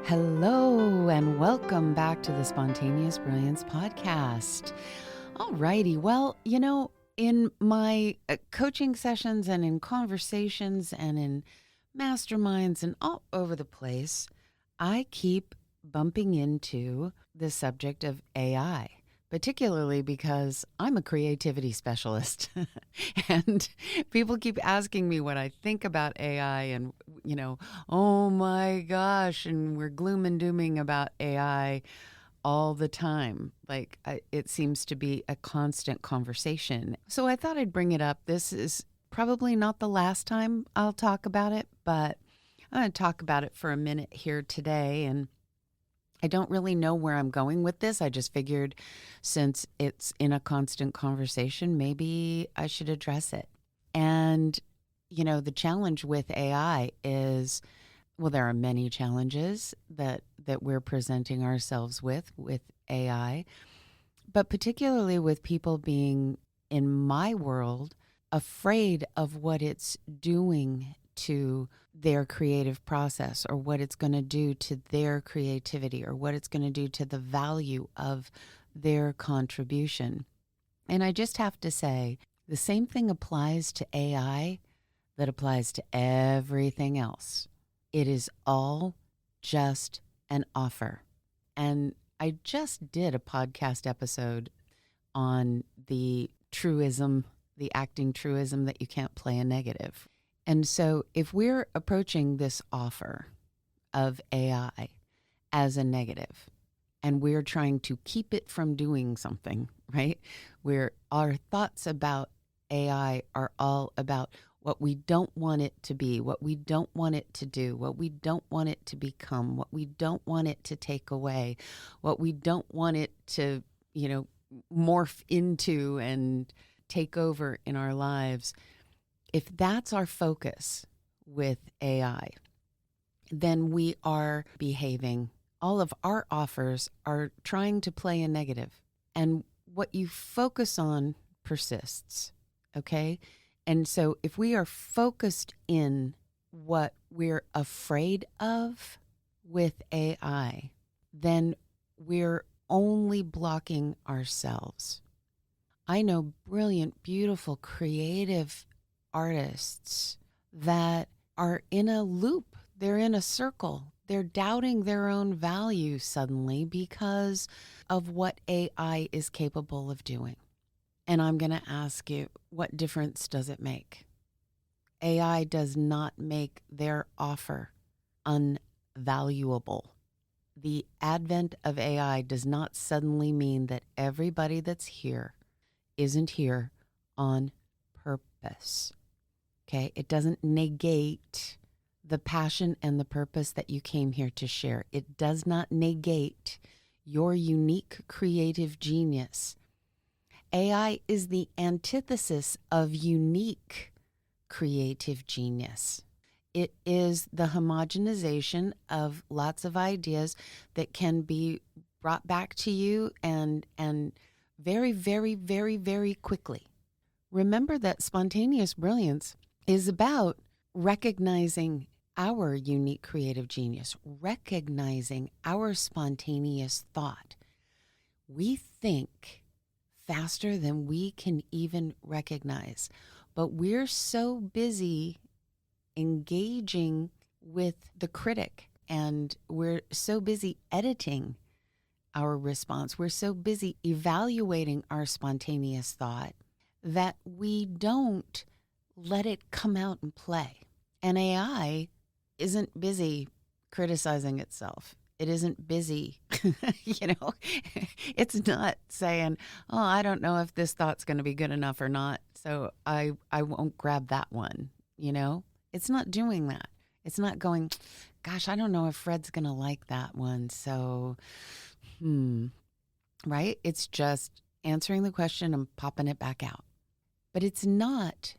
Hello, and welcome back to the Spontaneous Brilliance Podcast. Alrighty, well, in my coaching sessions and in conversations and in masterminds and all over the place, I keep bumping into the subject of AI, particularly because I'm a creativity specialist. And people keep asking me what I think about AI and, oh my gosh, and we're gloom and dooming about AI all the time. It seems to be a constant conversation. So I thought I'd bring it up. This is probably not the last time I'll talk about it, but I'm going to talk about it for a minute here today. And I don't really know where I'm going with this. I just figured since it's in a constant conversation, maybe I should address it. And, the challenge with AI is, well, there are many challenges that we're presenting ourselves with AI, but particularly with people being, in my world, afraid of what it's doing to their creative process, or what it's going to do to their creativity, or what it's going to do to the value of their contribution. And I just have to say, the same thing applies to AI that applies to everything else. It is all just an offer. And I just did a podcast episode on the truism, the acting truism that you can't play a negative. And so if we're approaching this offer of AI as a negative, and we're trying to keep it from doing something, right? Where our thoughts about AI are all about what we don't want it to be, what we don't want it to do, what we don't want it to become, what we don't want it to take away, what we don't want it to, morph into and take over in our lives. If that's our focus with AI, then we are behaving. All of our offers are trying to play a negative. And what you focus on persists, okay? And so if we are focused in what we're afraid of with AI, then we're only blocking ourselves. I know brilliant, beautiful, creative artists that are in a loop. They're in a circle. They're doubting their own value suddenly because of what AI is capable of doing. And I'm going to ask you, what difference does it make? AI does not make their offer unvaluable. The advent of AI does not suddenly mean that everybody that's here isn't here on purpose. Okay? It doesn't negate the passion and the purpose that you came here to share. It does not negate your unique creative genius. AI is the antithesis of unique creative genius. It is the homogenization of lots of ideas that can be brought back to you and very, very, very, very quickly. Remember that spontaneous brilliance is about recognizing our unique creative genius, recognizing our spontaneous thought. We think faster than we can even recognize, but we're so busy engaging with the critic, and we're so busy editing our response. We're so busy evaluating our spontaneous thought that we don't let it come out and play. And AI isn't busy criticizing itself. It isn't busy, it's not saying, oh, I don't know if this thought's going to be good enough or not, so I won't grab that one, It's not doing that. It's not going, gosh, I don't know if Fred's going to like that one, so, right? It's just answering the question and popping it back out. But it's not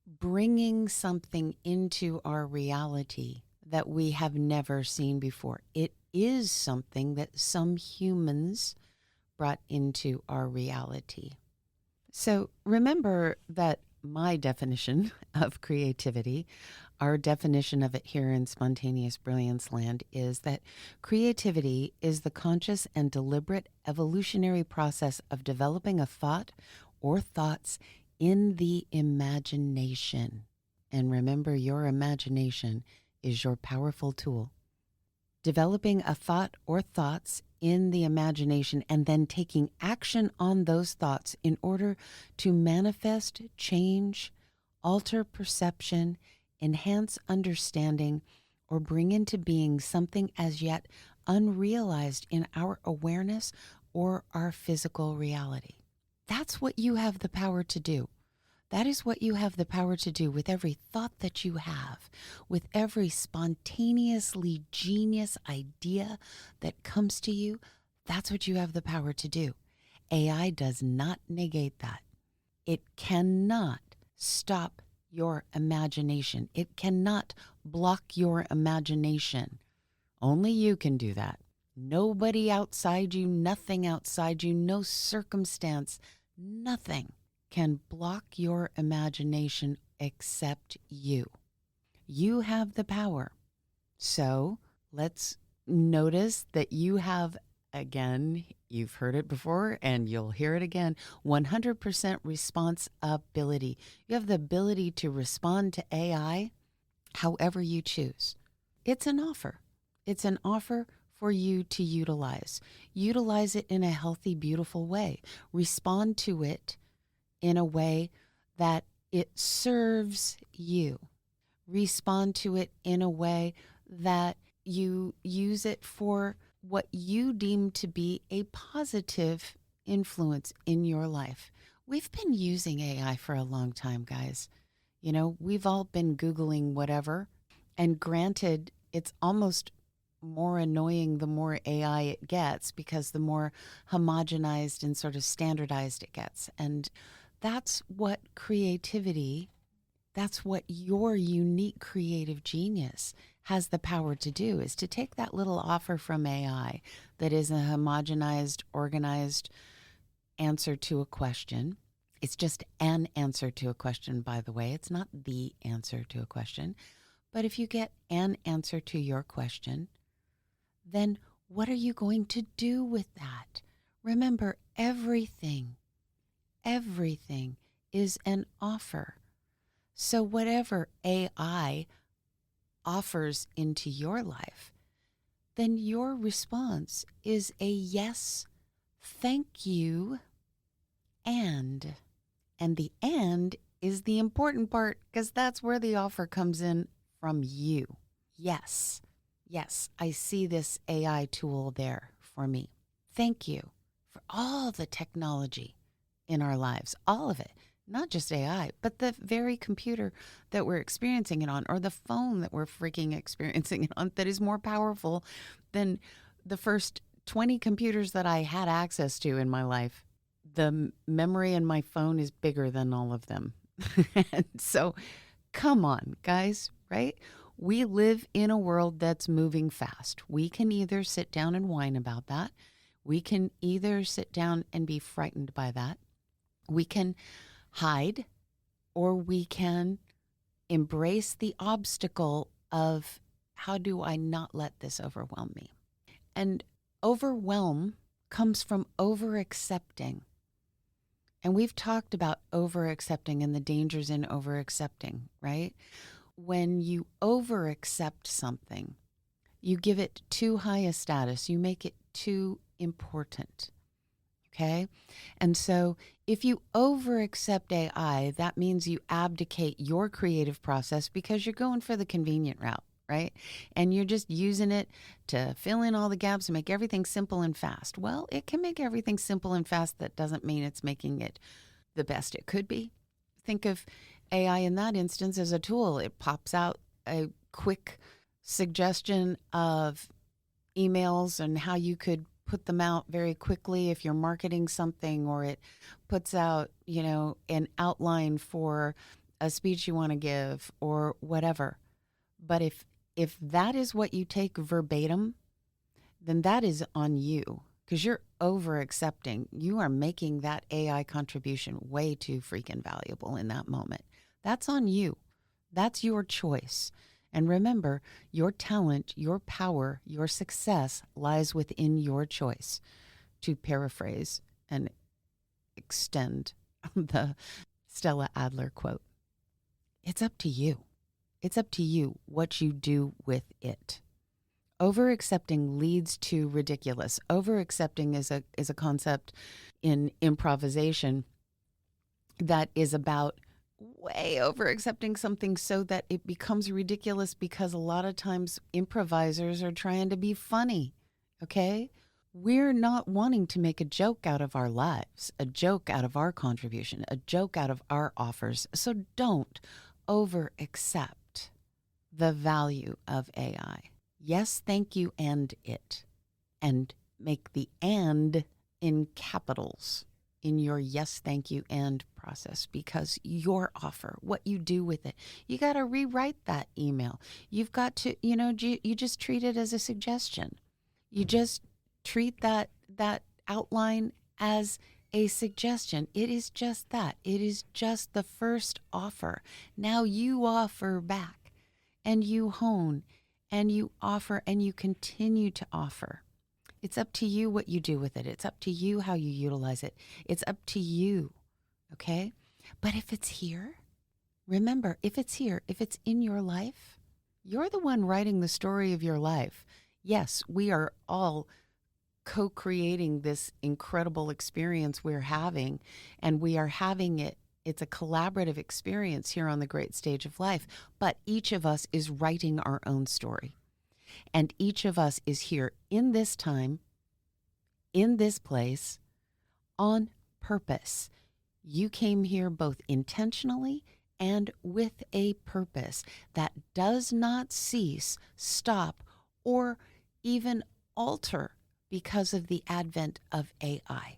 bringing something into our reality that we have never seen before. It is something that some humans brought into our reality. So remember that my definition of creativity, Our definition of it here in Spontaneous Brilliance Land is that creativity is the conscious and deliberate evolutionary process of developing a thought or thoughts in the imagination. And remember, your imagination is your powerful tool. Developing a thought or thoughts in the imagination and then taking action on those thoughts in order to manifest, change, alter perception, enhance understanding, or bring into being something as yet unrealized in our awareness or our physical reality. That's what you have the power to do. That is what you have the power to do with every thought that you have, with every spontaneously genius idea that comes to you. That's what you have the power to do. AI does not negate that. It cannot stop your imagination. It cannot block your imagination. Only you can do that. Nobody outside you, nothing outside you, no circumstance, nothing can block your imagination except you. You have the power. So let's notice that you have, again, you've heard it before and you'll hear it again, 100% responsibility. You have the ability to respond to AI however you choose. It's an offer. It's an offer for you to utilize. Utilize it in a healthy, beautiful way. Respond to it in a way that it serves you. Respond to it in a way that you use it for what you deem to be a positive influence in your life. We've been using AI for a long time, guys. You know, we've all been Googling whatever. And granted, it's almost more annoying the more AI it gets because the more homogenized and sort of standardized it gets. And that's what creativity, that's what your unique creative genius has the power to do, is to take that little offer from AI that is a homogenized, organized answer to a question. It's just an answer to a question, by the way. It's not the answer to a question. But if you get an answer to your question, then what are you going to do with that? Remember, everything is an offer. So whatever AI offers into your life, then your response is a yes, thank you, and the and is the important part because that's where the offer comes in from you. Yes, I see this AI tool there for me. Thank you for all the technology in our lives, all of it, not just AI, but the very computer that we're experiencing it on, or the phone that we're freaking experiencing it on, that is more powerful than the first 20 computers that I had access to in my life. The memory in my phone is bigger than all of them. And so, come on, guys, right? We live in a world that's moving fast. We can either sit down and whine about that. We can either sit down and be frightened by that. We can hide, or we can embrace the obstacle of, how do I not let this overwhelm me? And overwhelm comes from over-accepting. And we've talked about over-accepting and the dangers in over-accepting, right? When you over-accept something, you give it too high a status. You make it too important. Okay? And so if you over-accept AI, that means you abdicate your creative process because you're going for the convenient route, right? And you're just using it to fill in all the gaps and make everything simple and fast. Well, it can make everything simple and fast. That doesn't mean it's making it the best it could be. Think of AI in that instance as a tool. It pops out a quick suggestion of emails and how you could put them out very quickly if you're marketing something, or it puts out, an outline for a speech you want to give or whatever. But if that is what you take verbatim, then that is on you, because you're over accepting. You are making that AI contribution way too freaking valuable in that moment. That's on you. That's your choice. And remember, your talent, your power, your success lies within your choice, to paraphrase and extend the Stella Adler quote. It's up to you. It's up to you what you do with it. Over-accepting leads to ridiculous. Over-accepting is a concept in improvisation that is about way over-accepting something so that it becomes ridiculous, because a lot of times improvisers are trying to be funny, okay? We're not wanting to make a joke out of our lives, a joke out of our contribution, a joke out of our offers. So don't over-accept the value of AI. Yes, thank you, and it. And make the "and" in capitals in your yes, thank you, and process, because your offer, what you do with it, you got to rewrite that email. You've got to, you just treat it as a suggestion. You just treat that outline as a suggestion. It is just that. It is just the first offer. Now you offer back, and you hone, and you offer, and you continue to offer. It's up to you what you do with it. It's up to you how you utilize it. It's up to you, okay? But if it's here, remember, if it's here, if it's in your life, you're the one writing the story of your life. Yes, we are all co-creating this incredible experience we're having, and we are having it. It's a collaborative experience here on the great stage of life, but each of us is writing our own story. And each of us is here in this time, in this place, on purpose. You came here both intentionally and with a purpose that does not cease, stop, or even alter because of the advent of AI.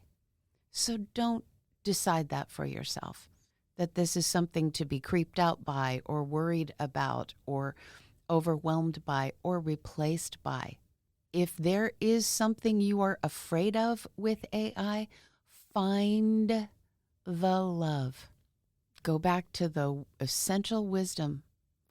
So don't decide that for yourself, that this is something to be creeped out by or worried about or overwhelmed by or replaced by. If there is something you are afraid of with AI, find the love. Go back to the essential wisdom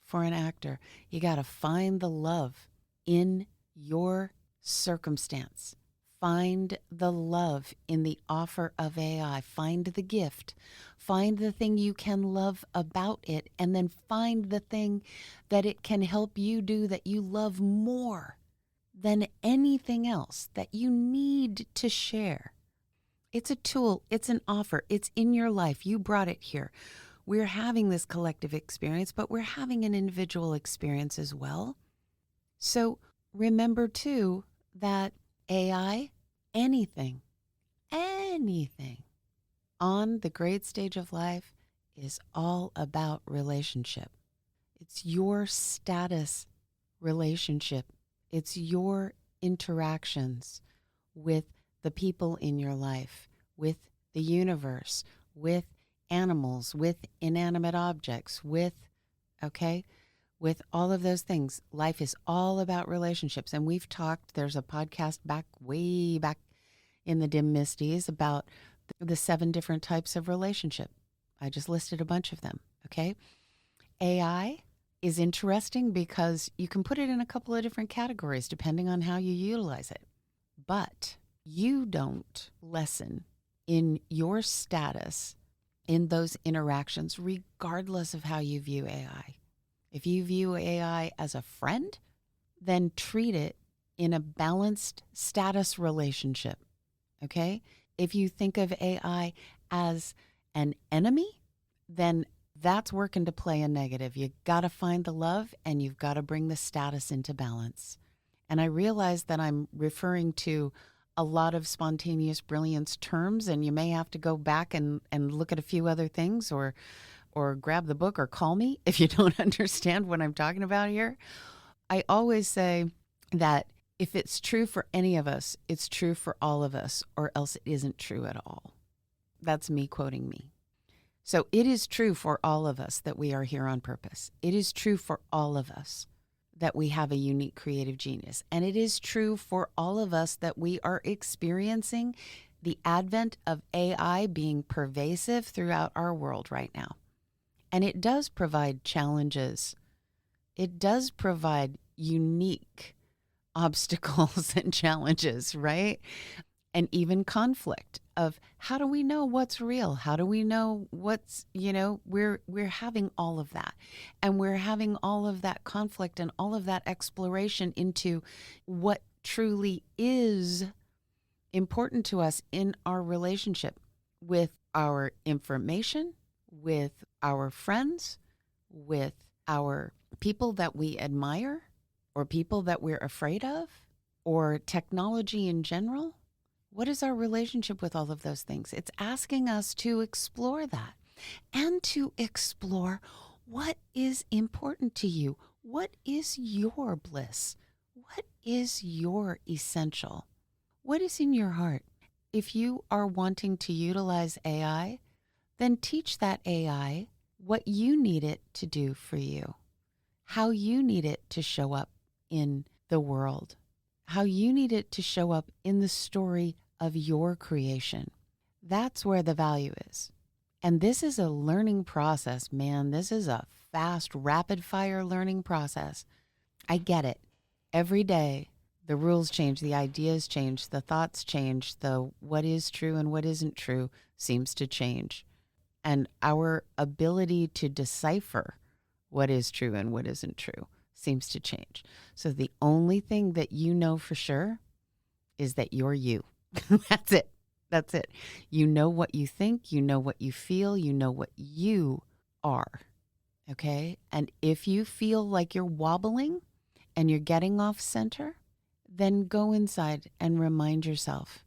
for an actor. You got to find the love in your circumstance. Find the love in the offer of AI. Find the gift. Find the thing you can love about it, and then find the thing that it can help you do that you love more than anything else that you need to share. It's a tool. It's an offer. It's in your life. You brought it here. We're having this collective experience, but we're having an individual experience as well. So remember, too, that AI, anything on the great stage of life is all about relationship. It's your status relationship. It's your interactions with the people in your life, with the universe, with animals, with inanimate objects, with all of those things. Life is all about relationships. And we've talked, there's a podcast way back in the dim misties about the 7 different types of relationship. I just listed a bunch of them, okay? AI is interesting because you can put it in a couple of different categories depending on how you utilize it. But you don't lessen in your status in those interactions, regardless of how you view AI. If you view AI as a friend, then treat it in a balanced status relationship, okay? If you think of AI as an enemy, then that's working to play a negative. You got to find the love, and you've got to bring the status into balance. And I realize that I'm referring to a lot of spontaneous brilliance terms, and you may have to go back and look at a few other things, or grab the book, or call me if you don't understand what I'm talking about here. I always say that if it's true for any of us, it's true for all of us, or else it isn't true at all. That's me quoting me. So it is true for all of us that we are here on purpose. It is true for all of us that we have a unique creative genius. And it is true for all of us that we are experiencing the advent of AI being pervasive throughout our world right now. And it does provide challenges. It does provide unique obstacles and challenges, right? And even conflict of how do we know what's real? How do we know what's, we're having all of that. And we're having all of that conflict and all of that exploration into what truly is important to us in our relationship with our information, with our friends, with our people that we admire or people that we're afraid of, or technology in general. What is our relationship with all of those things? It's asking us to explore that and to explore what is important to you. What is your bliss? What is your essential? What is in your heart? If you are wanting to utilize AI, then teach that AI what you need it to do for you, how you need it to show up in the world, how you need it to show up in the story of your creation. That's where the value is. And this is a learning process, man. This is a fast, rapid fire learning process. I get it. Every day, the rules change, the ideas change, the thoughts change, the what is true and what isn't true seems to change. And our ability to decipher what is true and what isn't true seems to change. So the only thing that you know for sure is that you're you. That's it. That's it. You know what you think, you know what you feel, you know what you are. Okay? And if you feel like you're wobbling and you're getting off center, then go inside and remind yourself.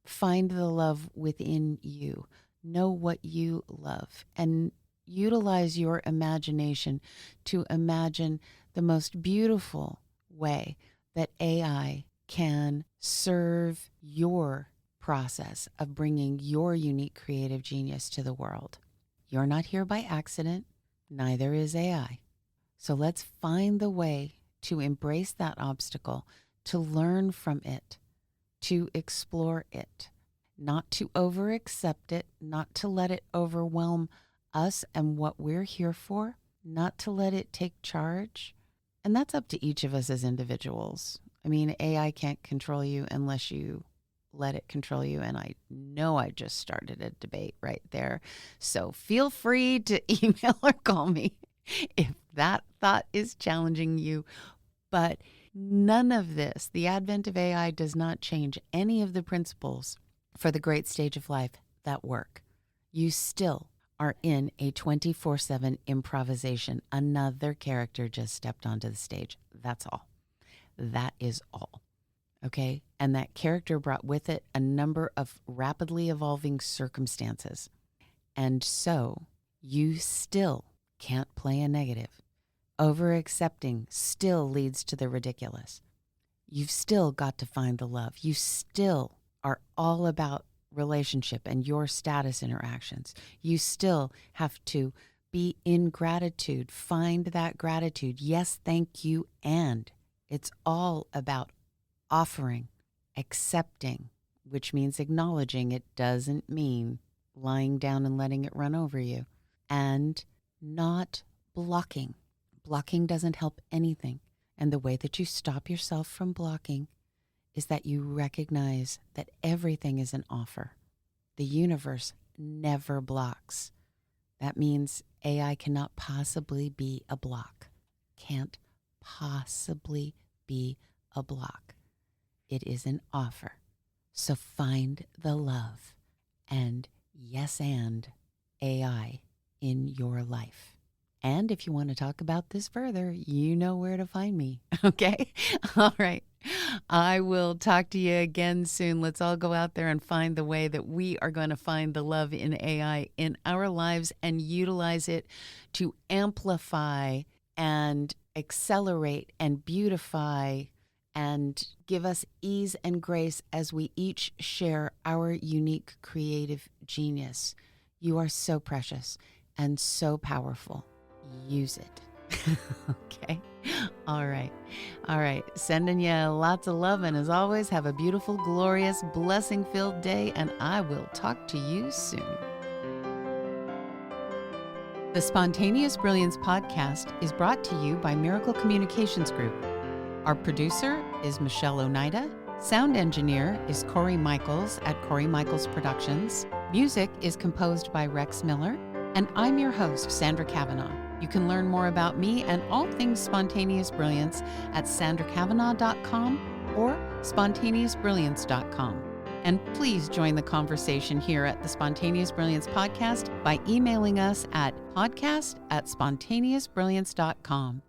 Find the love within you. Know what you love and utilize your imagination to imagine the most beautiful way that AI can serve your process of bringing your unique creative genius to the world. You're not here by accident, neither is AI. So let's find the way to embrace that obstacle, to learn from it, to explore it, not to over-accept it, not to let it overwhelm us and what we're here for, not to let it take charge. And that's up to each of us as individuals. I mean, AI can't control you unless you let it control you. And I know I just started a debate right there. So feel free to email or call me if that thought is challenging you. But none of this, the advent of AI, does not change any of the principles for the great stage of life that work. You still are in a 24/7 improvisation. Another character just stepped onto the stage. That's all. That is all. Okay? And that character brought with it a number of rapidly evolving circumstances. And so you still can't play a negative. Over-accepting still leads to the ridiculous. You've still got to find the love. You still are all about relationship and your status interactions. You still have to be in gratitude. Find that gratitude. Yes, thank you. And it's all about offering, accepting, which means acknowledging. It doesn't mean lying down and letting it run over you. And not blocking. Blocking doesn't help anything. And the way that you stop yourself from blocking is that you recognize that everything is an offer. The universe never blocks. That means AI cannot possibly be a block. Can't possibly be a block. It is an offer. So find the love and yes and AI in your life. And if you want to talk about this further, you know where to find me. Okay? All right. I will talk to you again soon. Let's all go out there and find the way that we are going to find the love in AI in our lives and utilize it to amplify and accelerate and beautify and give us ease and grace as we each share our unique creative genius. You are so precious and so powerful. Use it. Okay. All right. Sending you lots of love. And as always, have a beautiful, glorious, blessing-filled day. And I will talk to you soon. The Spontaneous Brilliance Podcast is brought to you by Miracle Communications Group. Our producer is Michelle Oneida. Sound engineer is Corey Michaels at Corey Michaels Productions. Music is composed by Rex Miller. And I'm your host, Sandra Kavanaugh. You can learn more about me and all things Spontaneous Brilliance at sandrakavanaugh.com or spontaneousbrilliance.com. And please join the conversation here at the Spontaneous Brilliance Podcast by emailing us at podcast@spontaneousbrilliance.com.